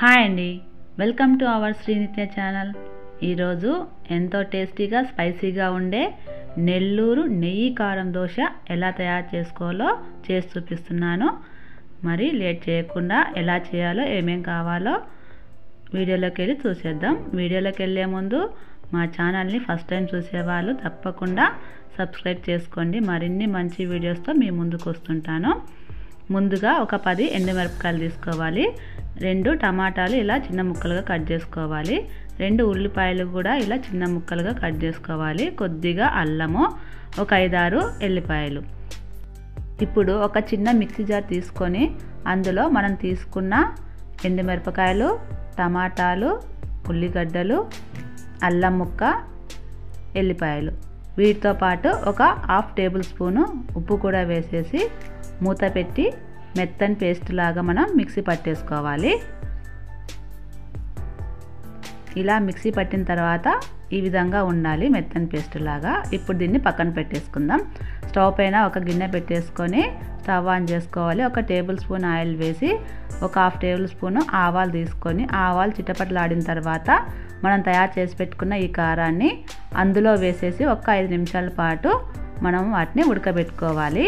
Hi అండి, welcome to our Srinitya channel. ఈరోజు ఎంతో టేస్టీగా స్పైసీగా ఉండే నెల్లూరు నెయ్యి కారం దోశ ఎలా తయారు చేసుకోవాలో చేసి చూపిస్తున్నాను. మరి లేట్ చేయకుండా ఎలా చేయాలో ఏమేం కావాలో వీడియోలోకి వెళ్ళి చూసేద్దాం. వీడియోలోకి వెళ్ళే ముందు మా ఛానల్ని ఫస్ట్ టైం చూసేవాళ్ళు తప్పకుండా సబ్స్క్రైబ్ చేసుకోండి. మరిన్ని మంచి వీడియోస్తో మీ ముందుకు వస్తుంటాను. ముందుగా ఒక 10 ఎండుమిరపకాయలు తీసుకోవాలి. 2 టమాటాలు ఇలా చిన్న ముక్కలుగా కట్ చేసుకోవాలి. 2 ఉల్లిపాయలు కూడా ఇలా చిన్న ముక్కలుగా కట్ చేసుకోవాలి. కొద్దిగా అల్లము, ఒక 5-6 ఎల్లిపాయలు. ఇప్పుడు ఒక చిన్న మిక్సీ జార్ తీసుకొని అందులో మనం తీసుకున్న ఎండుమిరపకాయలు, టమాటాలు, ఉల్లిగడ్డలు, అల్లం ముక్క, ఎల్లిపాయలు వీటితో పాటు ఒక 1/2 టేబుల్ స్పూను ఉప్పు కూడా వేసేసి మూత పెట్టి మెత్తని పేస్ట్ లాగా మనం మిక్సీ పట్టేసుకోవాలి. ఇలా మిక్సీ పట్టిన తర్వాత ఈ విధంగా ఉండాలి, మెత్తని పేస్ట్ లాగా. ఇప్పుడు దీన్ని పక్కన పెట్టేసుకుందాం. స్టవ్ పైన ఒక గిన్నె పెట్టేసుకొని స్టవ్ ఆన్ చేసుకోవాలి. ఒక టేబుల్ స్పూన్ ఆయిల్ వేసి ఒక 1/2 టేబుల్ స్పూన్ ఆవాలు తీసుకొని ఆవాలు చిటపటలాడిన తర్వాత మనం తయారు చేసి పెట్టుకున్న ఈ కారాన్ని అందులో వేసేసి ఒక 5 నిమిషాల పాటు మనం వాటిని ఉడకబెట్టుకోవాలి.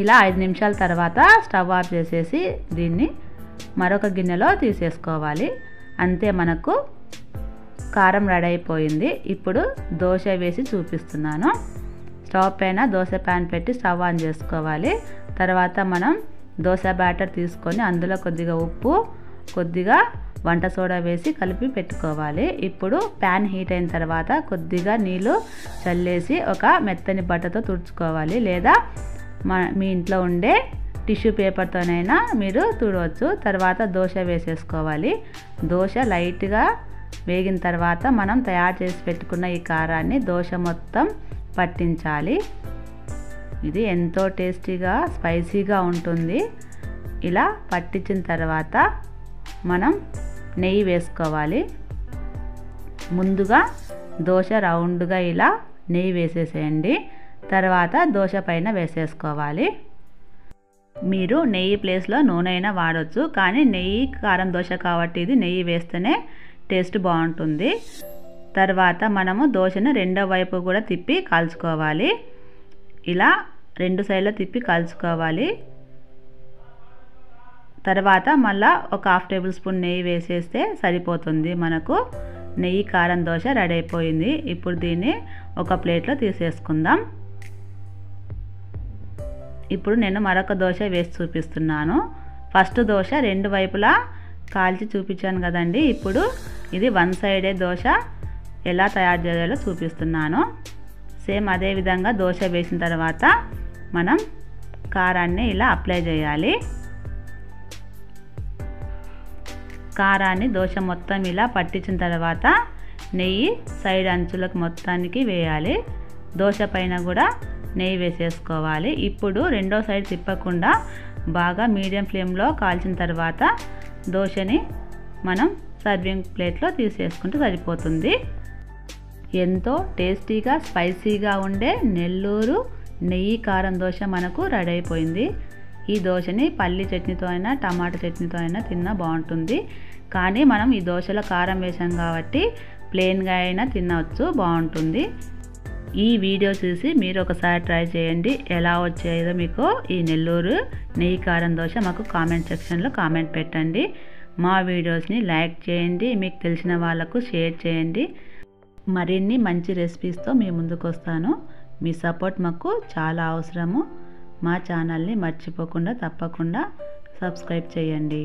ఇలా 5 నిమిషాల తర్వాత స్టవ్ ఆఫ్ చేసేసి దీన్ని మరొక గిన్నెలో తీసేసుకోవాలి. అంతే, మనకు కారం రెడీ అయిపోయింది. ఇప్పుడు దోశ వేసి చూపిస్తున్నాను. స్టవ్ పైన దోశ ప్యాన్ పెట్టి స్టవ్ ఆన్ చేసుకోవాలి. తర్వాత మనం దోశ బ్యాటర్ తీసుకొని అందులో కొద్దిగా ఉప్పు, కొద్దిగా వంట సోడా వేసి కలిపి పెట్టుకోవాలి. ఇప్పుడు ప్యాన్ హీట్ అయిన తర్వాత కొద్దిగా నీళ్ళు చల్లేసి ఒక మెత్తని బట్టతో తుడుచుకోవాలి, లేదా మీ ఇంట్లో ఉండే టిష్యూ పేపర్తోనైనా మీరు తుడవచ్చు. తర్వాత దోశ వేసేసుకోవాలి. దోశ లైట్గా వేగిన తర్వాత మనం తయారు చేసి పెట్టుకున్న ఈ కారాన్ని దోశ మొత్తం పట్టించాలి. ఇది ఎంతో టేస్టీగా స్పైసీగా ఉంటుంది. ఇలా పట్టించిన తర్వాత మనం నెయ్యి వేసుకోవాలి. ముందుగా దోశ రౌండ్గా ఇలా నెయ్యి వేసేసేయండి. తర్వాత దోశ పైన వేసేసుకోవాలి. మీరు నెయ్యి ప్లేస్లో నూనె అయినా వాడవచ్చు, కానీ నెయ్యి కారం దోశ కాబట్టి ఇది నెయ్యి వేస్తేనే టేస్ట్ బాగుంటుంది. తర్వాత మనము దోశను రెండో వైపు కూడా తిప్పి కాల్చుకోవాలి. ఇలా 2 సైడ్లో తిప్పి కాల్చుకోవాలి. తర్వాత మళ్ళీ ఒక 1/2 టేబుల్ స్పూన్ నెయ్యి వేసేస్తే సరిపోతుంది. మనకు నెయ్యి కారం దోశ రెడీ అయిపోయింది. ఇప్పుడు దీన్ని ఒక ప్లేట్లో తీసేసుకుందాం. ఇప్పుడు నేను మరొక దోశ వేసి చూపిస్తున్నాను. ఫస్ట్ దోశ 2 వైపులా కాల్చి చూపించాను కదండి. ఇప్పుడు ఇది 1 సైడే దోశ ఎలా తయారు చేయాలో చూపిస్తున్నాను. సేమ్ అదే విధంగా దోశ వేసిన తర్వాత మనం కారాన్ని ఇలా అప్లై చేయాలి. కారాన్ని దోశ మొత్తం ఇలా పట్టించిన తర్వాత నెయ్యి సైడ్ అంచులకు మొత్తానికి వేయాలి. దోశ పైన కూడా నెయ్యి వేసేసుకోవాలి. ఇప్పుడు రెండో సైడ్ తిప్పకుండా బాగా మీడియం ఫ్లేమ్లో కాల్చిన తర్వాత దోశని మనం సర్వింగ్ ప్లేట్లో తీసేసుకుంటే సరిపోతుంది. ఎంతో టేస్టీగా స్పైసీగా ఉండే నెల్లూరు నెయ్యి కారం దోశ మనకు రెడీ అయిపోయింది. ఈ దోశని పల్లి చట్నీతో అయినా టమాటా చట్నీతో అయినా తిన్నా బాగుంటుంది. కానీ మనం ఈ దోశలో కారం వేసాం కాబట్టి ప్లెయిన్గా అయినా తినవచ్చు, బాగుంటుంది. ఈ వీడియో చూసి మీరు ఒకసారి ట్రై చేయండి. ఎలా వచ్చేదో మీకు ఈ నెల్లూరు నెయ్యి కారం దోశ మాకు కామెంట్ సెక్షన్లో కామెంట్ పెట్టండి. మా వీడియోస్ని లైక్ చేయండి, మీకు తెలిసిన వాళ్ళకు షేర్ చేయండి. మరిన్ని మంచి రెసిపీస్తో మీ ముందుకు వస్తాను. మీ సపోర్ట్ మాకు చాలా అవసరము. మా ఛానల్ని మర్చిపోకుండా తప్పకుండా సబ్స్క్రైబ్ చేయండి.